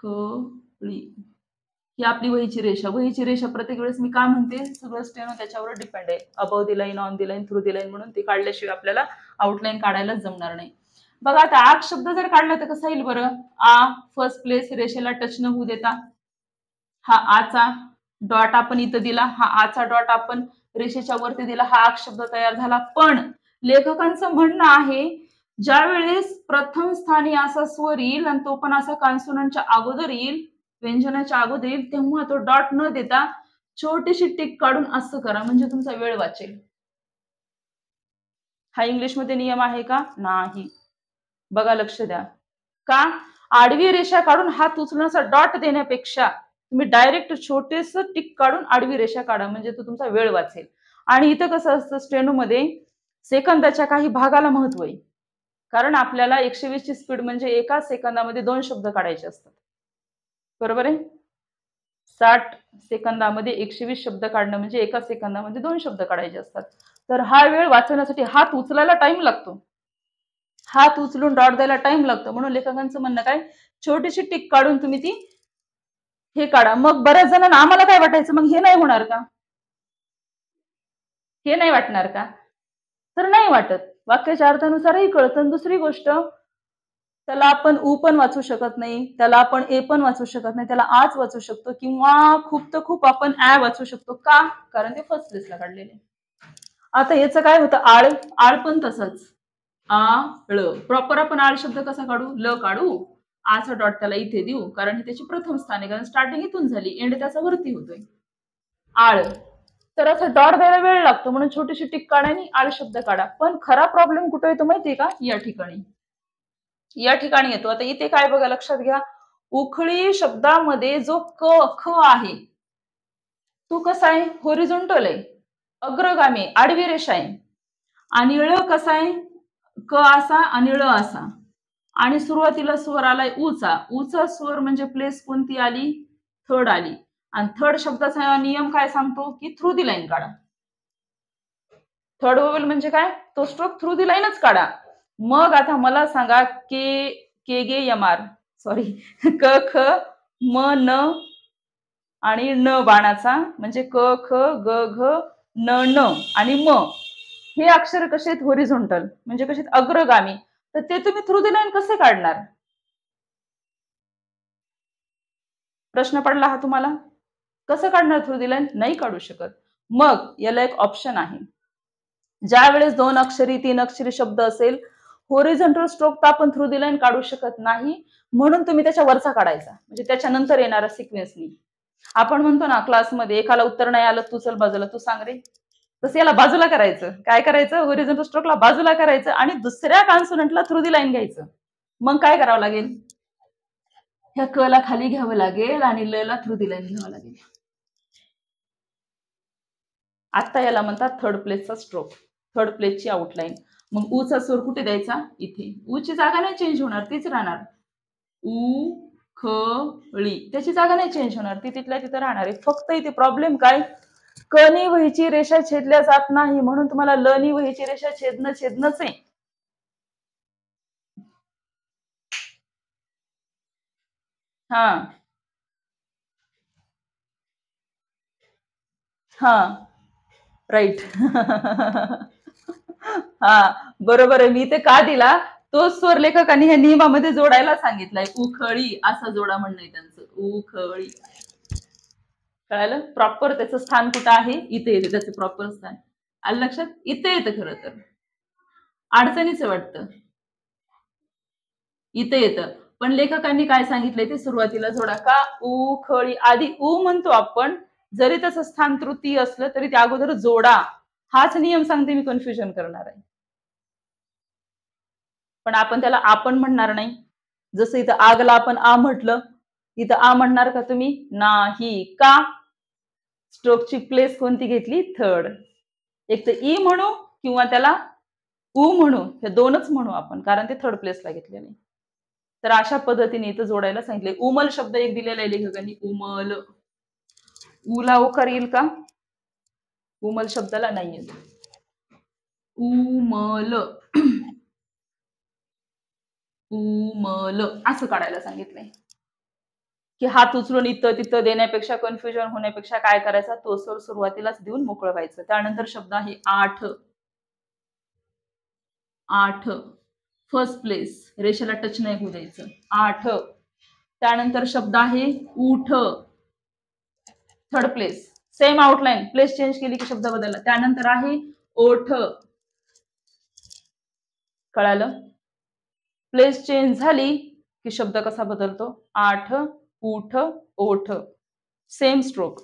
उखळी. ही आपली वहीची रेषा. वहीची रेषा प्रत्येक वेळेस मी काय म्हणते, सगळं स्टेनो त्याच्यावर डिपेंड आहे. Above the line, on the line, through the line, म्हणून ती काढल्याशिवाय आपल्याला आउटलाईन काढायला जमणार नाही. बघा आता आग शब्द जर काढला तर कसा येईल बरं? आ फर्स्ट प्लेस रेषेला टच न होऊ देता, हा आचा डॉट आपण इथं दिला, हा आचा डॉट आपण रेषेच्या वरती दिला, हा आग शब्द तयार झाला. पण लेखकांचं म्हणणं आहे ज्या वेळेस प्रथम स्थानी असा स्वर येईल आणि तो पण असा कॉन्सोनंटच्या अगोदर येईल, व्यंजनाच्या अगोदर येईल, तेव्हा तो डॉट न देता छोटीशी टिक काढून असं करा, म्हणजे तुमचा वेळ वाचेल. हा इंग्लिशमध्ये नियम आहे का? नाही. बघा लक्ष द्या. का? आडवी रेषा काढून हात उचलण्याचा डॉट देण्यापेक्षा तुम्ही डायरेक्ट छोटेस टिक काढून आडवी रेषा काढा, म्हणजे तो तुमचा वेळ वाचेल. आणि इथं कसं असतं स्टेनोमध्ये सेकंदाच्या काही भागाला महत्व आहे, कारण आपल्याला 120 ची स्पीड म्हणजे एका सेकंदामध्ये 2 शब्द काढायचे असतात, बरोबर आहे? 60 सेकंदामध्ये 120 शब्द काढणं म्हणजे एका सेकंदामध्ये 2 शब्द काढायचे असतात. तर हा वेळ वाचवण्यासाठी हात उचलायला टाइम लागतो, हात उचलून डॉट द्यायला टाइम लागतो. म्हणून लेखकांचं म्हणणं काय, छोटीशी टिक काढून तुम्ही ती हे काढा. मग बऱ्याच जणांना आम्हाला काय वाटायचं, मग हे नाही होणार का, हे नाही वाटणार का? तर नाही वाटत. वाक्याच्या अर्थानुसारही कळतं. दुसरी गोष्ट, त्याला आपण उ पण वाचू शकत नाही, त्याला आपण ए पण वाचू शकत नाही, त्याला आच वाचू शकतो, किंवा खूप तर खूप आपण ऍ वाचू शकतो. का? कारण ते फर्स्ट प्लेसला काढलेले. आता याचं काय होतं, आळ, आळ पण तसंच, आळ प्रॉपर आपण आळ शब्द कसा काढू, ल काढू, आचा डॉट त्याला इथे देऊ, कारण ही त्याची प्रथम स्थान आहे, कारण स्टार्टिंग इथून झाली, एंड त्याचा वरती होतोय. आळ, तर असं डॉट द्यायला वेळ लागतो, म्हणून छोटीशी टिक काढा आणि आळ शब्द काढा. पण खरा प्रॉब्लेम कुठे येतो माहितीये का? या ठिकाणी, या ठिकाणी येतो. आता इथे काय बघा, लक्षात घ्या, उखळी शब्दामध्ये जो क ख आहे तो कसा आहे, होरिझोंटल आहे, अग्रगामी आडवी रेषा आहे. आणि ळ कसा आहे, क असा आणि ळ असा, आणि सुरुवातीला स्वर आलाय उचा, उचा स्वर म्हणजे प्लेस कोणती आली, थर्ड आली. आणि थर्ड शब्दाचा नियम काय सांगतो की थ्रू दी लाईन काढा. थर्ड वोवेल म्हणजे काय, तो स्ट्रोक थ्रू दी लाईनच काढा. मग आता मला सांगा, के के गे एम आर सॉरी क ख म न आणि न बाणाचा म्हणजे क ख ग घ न न आणि म, हे अक्षर कसे आहेत, होरिझोंटल म्हणजे कसे अग्रगामी. तर ते तुम्ही थ्रू दी लाईन कसे काढणार? प्रश्न पडला हा तुम्हाला. कसं काढणार थ्रू दी लाईन? नाही काढू शकत. मग याला एक ऑप्शन आहे, ज्या वेळेस 2 अक्षरी 3 अक्षरी शब्द असेल, होरिझोंटल स्ट्रोक तर आपण थ्रू दी लाईन काढू शकत नाही, म्हणून तुम्ही त्याच्या वरचा काढायचा, म्हणजे त्याच्यानंतर येणारा सिक्वेन्सनी. आपण म्हणतो ना क्लासमध्ये, एकाला उत्तर नाही आलं, तू चल बाजूला, तू सांग रे, तसं याला बाजूला करायचं. काय करायचं, होरिझोंटल स्ट्रोकला बाजूला करायचं आणि दुसऱ्या कॉन्सोनंटला थ्रू दी लाईन घ्यायचं. मग काय करावं लागेल, ह्या क ला खाली घ्यावं लागेल आणि ल ला थ्रू दी लाईन घ्यावं लागेल. आता याला म्हणतात थर्ड प्लेसचा स्ट्रोक, थर्ड प्लेसची आउटलाईन. मग ऊचा स्वर कुठे द्यायचा, इथे. ऊची जागा नाही चेंज होणार, तीच राहणार. ऊ ख ळी, त्याची जागा नाही चेंज होणार, ती तिथल्या तिथं राहणार आहे. फक्त इथे प्रॉब्लेम काय, क नी वहीची रेषा छेदल्या जात नाही, म्हणून तुम्हाला ल नी वहीची रेषा छेदणंच आहे. हा हा राईट हा बरोबर आहे. मी ते का दिला, तो स्वर लेखकांनी ह्या नियमामध्ये जोडायला सांगितलाय. उखळी असा जोडा म्हणणं आहे त्यांचं, उखळी. कळालं, प्रॉपर त्याचं स्थान कुठं आहे, इथे येते त्याचं प्रॉपर स्थान. आलं लक्षात, इथे येतं. खरं तर अडचणीचं वाटतं, इथे येतं, पण लेखकांनी काय सांगितलंय ते सुरुवातीला जोडा. का, उखळी, आधी उ म्हणतो आपण, जरी त्याचं स्थान तृतीय असलं तरी त्या अगोदर जोडा, हाच नियम सांगते मी, कन्फ्युजन करणार आहे. पण आपण त्याला आपण म्हणणार नाही. जसं इथं आगला आपण आ म्हटलं, इथं आ म्हणणार का तुम्ही, नाही. का, स्ट्रोकची प्लेस कोणती घेतली, थर्ड. एक तर ई म्हणू किंवा त्याला उ म्हणू, हे दोनच म्हणू आपण, कारण ते थर्ड प्लेसला घेतलेले. तर अशा पद्धतीने इथं जोडायला सांगितले. उमल शब्द एक दिलेला आहे लेखकांनी, उमल. उला ओकार येईल का, उमल शब्दाला नाही येत. उमल उमल असं काढायला सांगितलंय. की हात उचलून इथं तिथं देण्यापेक्षा, कन्फ्युजन होण्यापेक्षा काय करायचा, तो स्वर सुरुवातीलाच देऊन मोकळं व्हायचं. त्यानंतर शब्द आहे आठ, आठ फर्स्ट प्लेस, रेषेला टच नाही होऊ द्यायचं. 8. त्यानंतर शब्द आहे उठ, third place. Same outline, place change केली की शब्द बदलला. त्यानंतर आहे ओठ, कळालं? प्लेस चेंज झाली की शब्द कसा बदलतो? 8 उठ ओठ, सेम स्ट्रोक.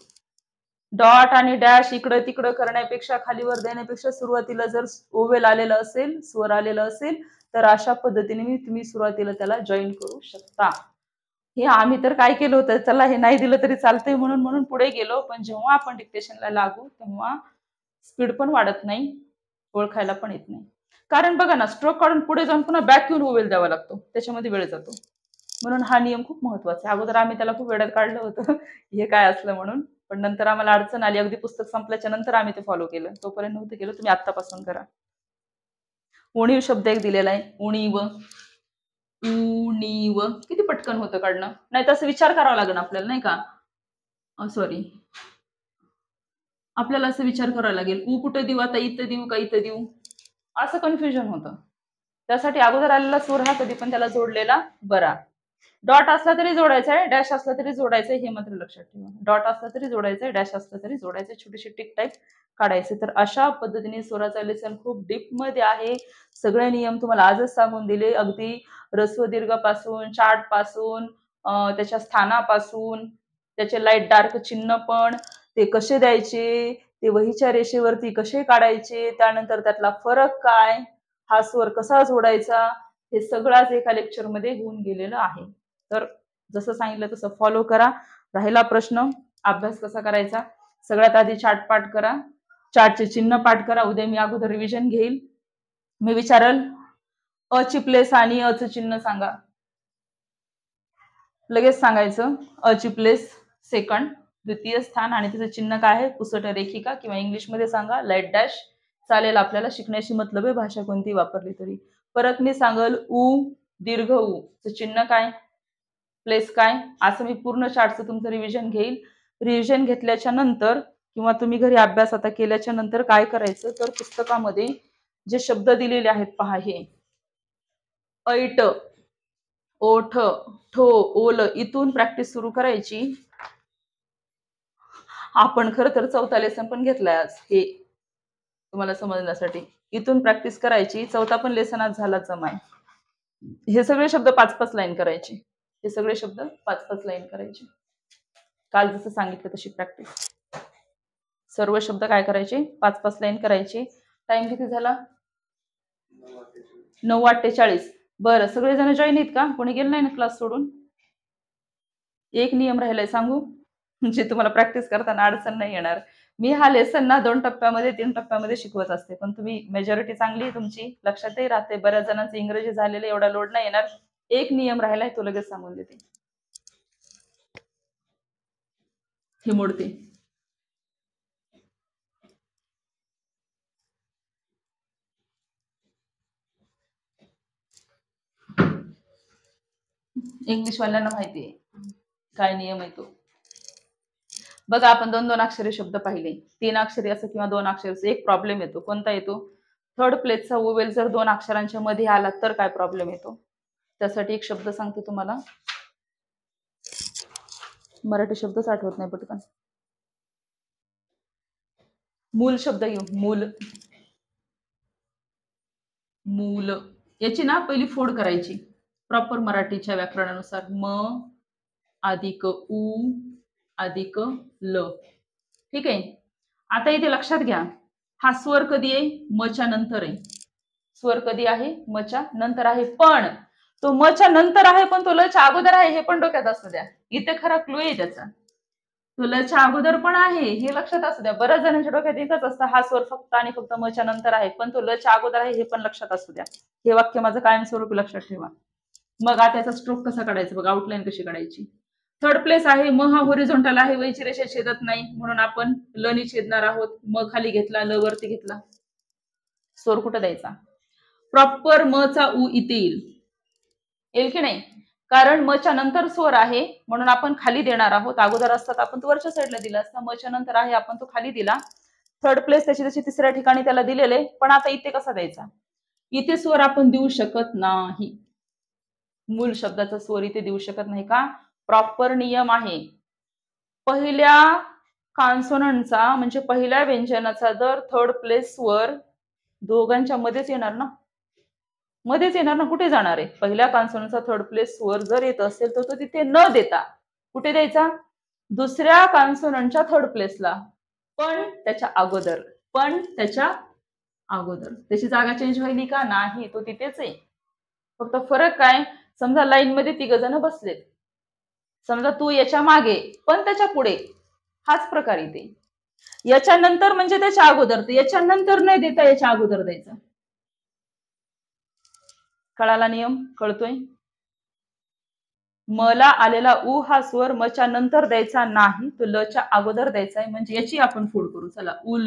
डॉट आणि डॅश इकडं तिकडं करण्यापेक्षा, खालीवर देण्यापेक्षा सुरुवातीला जर ओवेल आलेलं असेल, स्वर आलेलं असेल, तर अशा पद्धतीने तुम्ही सुरुवातीला त्याला जॉईन करू शकता. हे आम्ही तर काय केलं होतं, चला हे नाही दिलं तरी चालतंय म्हणून पुढे गेलो, पण जेव्हा आपण डिक्टेशनला लागू तेव्हा स्पीड पण वाढत नाही, ओळखायला पण येत नाही. कारण बघा ना, स्ट्रोक काढून पुढे जाऊन पुन्हा बॅक येऊन ओवेल द्यावा लागतो, त्याच्यामध्ये वेळ जातो. म्हणून हा नियम खूप महत्वाचा आहे. अगोदर आम्ही त्याला खूप वेळात काढलं होतं हे काय असलं म्हणून, पण नंतर आम्हाला अडचण आली. अगदी पुस्तक संपल्याच्या नंतर आम्ही ते फॉलो केलं, तोपर्यंत नव्हतं केलं. तुम्ही आत्तापासून करा. उणीव शब्द एक दिलेला आहे, उणीव. उणीव किती पटकन होतं काढणं, नाही तसं विचार करावा लागेल आपल्याला, नाही का? सॉरी, आपल्याला असं विचार करावा लागेल, ऊ कुठं देऊ आता, इथं देऊ का इथं देऊ, असं कन्फ्युजन होतं. त्यासाठी अगोदर आलेला स्वर हा कधी पण त्याला जोडलेला बरा. डॉट असला तरी जोडायचा आहे, डॅश असला तरी जोडायचं आहे, हे मात्र लक्षात ठेवा. डॉट असला तरी जोडायचं आहे, डॅश असला तरी जोडायचं आहे, छोटीशी टिक टाईप काढायचे. तर अशा पद्धतीने स्वराचा लेसन खूप डीप मध्ये आहे. सगळे नियम तुम्हाला आजच सांगून दिले, अगदी ऱ्हस्व दीर्घ पासून, चार्ट पासून, त्याच्या स्थानापासून, त्याचे लाईट डार्क चिन्ह पण, ते कसे द्यायचे, ते वहीच्या रेषेवरती कसे काढायचे, त्यानंतर त्यातला फरक काय, हा स्वर कसा जोडायचा, हे सगळ्याच एका लेक्चर मध्ये होऊन गेलेलं आहे. तर जसं सांगितलं तसं फॉलो करा. राहिला प्रश्न, अभ्यास कसा करायचा, सगळ्यात आधी चार्ट पाठ करा, चार्टचे चिन्ह पाठ करा. उद्या मी अगोदर रिव्हिजन घेईल. मी विचारल अ ची प्लेस आणि अ चं चिन्ह सांगा, लगेच सांगायचं. अ ची प्लेस सेकंड, द्वितीय स्थान, आणि त्याचं चिन्ह काय आहे, पुसट रेखिका, किंवा इंग्लिशमध्ये सांगा लाईट डॅश, चालेल. आपल्याला शिकण्याशी मतलब आहे, भाषा कोणती वापरली तरी. परत मी सांगल उ दीर्घ उ चं चिन्ह काय, प्लेस काय, असं मी पूर्ण चार्टचं तुमचं रिव्हिजन घेईल. रिव्हिजन घेतल्याच्या नंतर किंवा तुम्ही घरी अभ्यास आता केल्याच्या नंतर काय करायचं, तर पुस्तकामध्ये जे शब्द दिलेले आहेत पहा, हे ऐट, ओठ, ठो, ओल, इथून प्रॅक्टिस सुरू करायची. आपण खरं तर चौथा लेसन पण घेतलाय आज, हे तुम्हाला समजण्यासाठी. इथून प्रॅक्टिस करायची, चौथा पण लेसन आज झाला जमाय. हे सगळे शब्द 5-5 लाईन करायचे, हे सगळे शब्द 5-5 लाईन करायचे. काल जसं सांगितलं तशी प्रॅक्टिस. सर्व शब्द काय करायचे, 5-5 लाईन करायचे. टाइम किती झाला? 9:48. बरं, सगळेजण जॉईन आहेत का? कोणी गेलं नाही ना क्लास सोडून? एक नियम राहिलाय सांगू, जे तुम्हाला प्रॅक्टिस करताना अडचण नाही येणार. मी हा लेसन ना 2 टप्प्यामध्ये 3 टप्प्यामध्ये शिकवत असते, पण तुम्ही मेजॉरिटी चांगली आहे तुमची, लक्षातही राहते. बऱ्याच जणांचे इंग्रजी झालेले, एवढा लोड नाही येणार. एक नियम राहिलाय, तो लगेच सांगून देते. हे मोडते. इंग्लिशवाल्यांना माहिती आहे काय नियम आहे तो. बघा, आपण 2-2 अक्षरी शब्द पाहिले, 3 अक्षरी असं किंवा 2 अक्षराचा. एक प्रॉब्लेम येतो, कोणता येतो? थर्ड प्लेसचा ओवेल जर 2 अक्षरांच्या मध्ये आला तर काय प्रॉब्लेम येतो. त्यासाठी एक शब्द सांगते तुम्हाला, मराठी शब्दच आठवत नाही पटकन. मूल शब्द घेऊ, मूल. मूल याची ना पहिली फोड करायची प्रॉपर मराठीच्या व्याकरणानुसार. म अधिक उ अधिक ल. ठीक आहे. आता इथे लक्षात घ्या, हा स्वर कधी आहे? मच्या नंतर आहे. स्वर कधी आहे? मच्या नंतर आहे. पण तो मच्या नंतर आहे, पण तो लच्या अगोदर आहे, हे पण डोक्यात असू द्या. इथे खरा क्लू आहे त्याचा. तो लच्या अगोदर पण आहे, हे लक्षात असू द्या. बऱ्याच जणांच्या डोक्यात एकच असतं, हा स्वर फक्त आणि फक्त मच्या नंतर आहे, पण तो लच्या अगोदर आहे, हे पण लक्षात असू द्या. हे वाक्य माझं कायमस्वरूपी लक्षात ठेवा. मग आता त्याचा स्ट्रोक कसा काढायचा बघा, आउटलाईन कशी काढायची. थर्ड प्लेस आहे, म हा होरिझॉन्टल आहे, वहीची रेषा छेदत नाही, म्हणून आपण ल नी छेदणार आहोत. म खाली घेतला, ल वरती घेतला. स्वर कुठं द्यायचा? प्रॉपर म चा उ इथे येईल की नाही? कारण मच्या नंतर स्वर आहे, म्हणून आपण खाली देणार आहोत. अगोदर असतात आपण तो वरच्या साईडला दिला असता. मच्या नंतर आहे, आपण तो खाली दिला. थर्ड प्लेस त्याची तिसऱ्या ठिकाणी त्याला दिलेले, पण आता इथे कसा द्यायचा? इथे स्वर आपण देऊ शकत नाही. मूल शब्दाचा स्वर इथे देऊ शकत नाही का? प्रॉपर नियम आहे. पहिल्या कॉन्सोनंटचा म्हणजे पहिल्या व्यंजनाचा जर थर्ड प्लेस स्वर दोघांच्या मध्येच येणार ना, मध्येच येणार ना, कुठे जाणार आहे? पहिल्या कॉन्सोनंटचा थर्ड प्लेस स्वर जर येत असेल तर तो तिथे न देता कुठे द्यायचा? दुसऱ्या कॉन्सोनंटच्या थर्ड प्लेसला, पण त्याच्या अगोदर, त्याची जागा चेंज व्हायली का? नाही, तो तिथेच आहे. फक्त फरक काय? समजा लाईन मध्ये 3 जण बसलेत, समजा तू याच्या मागे पण त्याच्या पुढे, हाच प्रकार इथे. याच्यानंतर म्हणजे त्याच्या अगोदर, तर याच्यानंतर नाही देता याच्या अगोदर द्यायचा. कळाला नियम? कळतोय? मला आलेला उ हा स्वर मच्या नंतर द्यायचा नाही, तो लच्या अगोदर द्यायचा आहे. म्हणजे याची आपण फोड करू. चला, उल,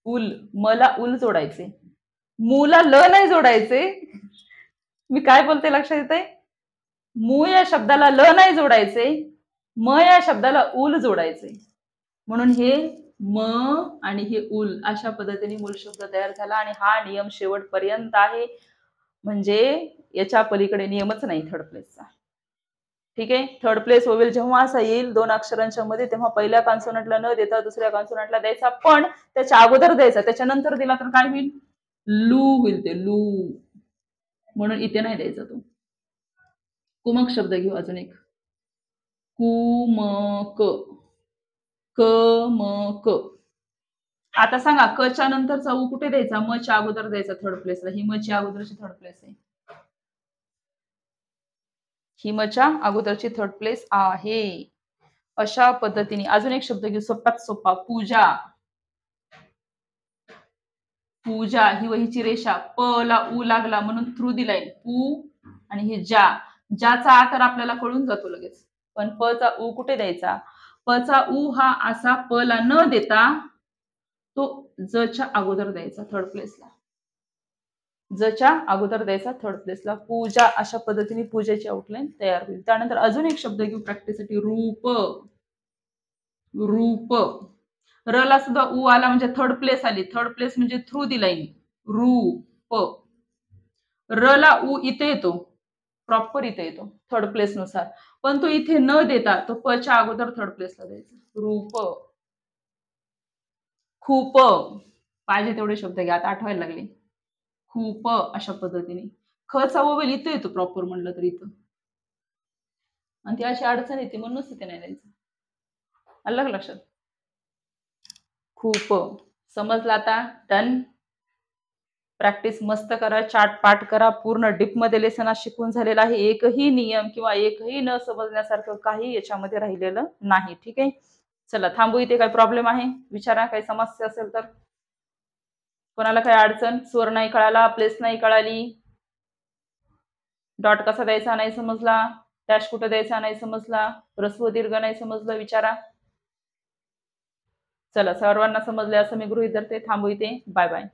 उल. मला उल जोडायचे, मूला ल नाही जोडायचे. मी काय बोलते लक्षात येते? मू या शब्दाला ल नाही जोडायचे, म या शब्दाला उल जोडायचे. म्हणून हे म आणि हे उल अशा पद्धतीने मूल शब्द तयार झाला. आणि हा नियम शेवटपर्यंत आहे, म्हणजे याच्या पलीकडे नियमच नाही थर्ड प्लेसचा. ठीक आहे. थर्ड प्लेस होईल जेव्हा असा येईल 2 अक्षरांच्या मध्ये, तेव्हा पहिल्या कॉन्सोनंटला न देता दुसऱ्या कॉन्सोनंटला द्यायचा, पण त्याच्या अगोदर द्यायचा. त्याच्यानंतर दिला तर काय होईल? लू होईल, ते लू. म्हणून इथे नाही द्यायचा तो. कुमक शब्द घेऊ अजून एक. कुमक, कमक. आता सांगा, क च्या नंतरचा उ कुठे द्यायचा? म च्या अगोदर द्यायचा थर्ड प्लेसला. ही म च्या अगोदरची थर्ड प्लेस आहे. ही म च्या अगोदरची थर्ड प्लेस आहे. अशा पद्धतीने अजून एक शब्द घेऊ, सोप्यात सोपा. पूजा. पूजा ही वहीची रेषा, प ला उ लागला म्हणून थ्रू दिलाय. पू आणि हे ज्या, ज्याचा आकार आपल्याला कळून जातो लगेच. पण प चा उ कुठे द्यायचा? प चा उ हा असा प ला न देता तो ज च्या अगोदर द्यायचा थर्ड प्लेसला. ज च्या अगोदर द्यायचा थर्ड प्लेसला. पूजा. अशा पद्धतीने पूजेची आउटलाईन तयार होईल. त्यानंतर अजून एक शब्द घेऊ प्रॅक्टिससाठी, रूप. रूप. र ला सुद्धा उ आला म्हणजे थर्ड प्लेस आली. थर्ड प्लेस म्हणजे थ्रू दिलाय. रूप. र ला उ इथे येतो, प्रॉपर इथे येतो थर्ड प्लेस नुसार, पण तो इथे न देता तो प च्या अगोदर थर्ड प्लेसला द्यायचा. रूप. खूप. पाहिजे तेवढे शब्द घ्या, आता आठवायला लागले. खूप. अशा पद्धतीने ख चा ववेल इथे येतो प्रॉपर म्हणलं तर इथं, आणि ती अशी अडचण येते म्हणूनच तिथे नाही द्यायचं. आलं लक्षात? खूप. समजलं आता? डन. प्रॅक्टिस मस्त करा, चार्ट पाठ करा. पूर्ण डीप मध्ये लेसन आज शिकून झालेला आहे. एकही नियम किंवा एकही न समजण्यासारखं काही याच्यामध्ये राहिलेलं नाही. ठीक आहे. चला थांबू इथे. काही प्रॉब्लेम आहे विचारा, काही समस्या असेल तर. कोणाला काही अडचण? स्वर नाही कळाला, प्लेस नाही कळाली, डॉट कसा द्यायचा नाही समजला, डॅश कुठं द्यायचा नाही समजला, ह्रस्व दीर्घ नाही समजलं, विचारा. चला, सर्वांना समजले असं मी गृहीत धरते. थांबू इथे. Bye bye.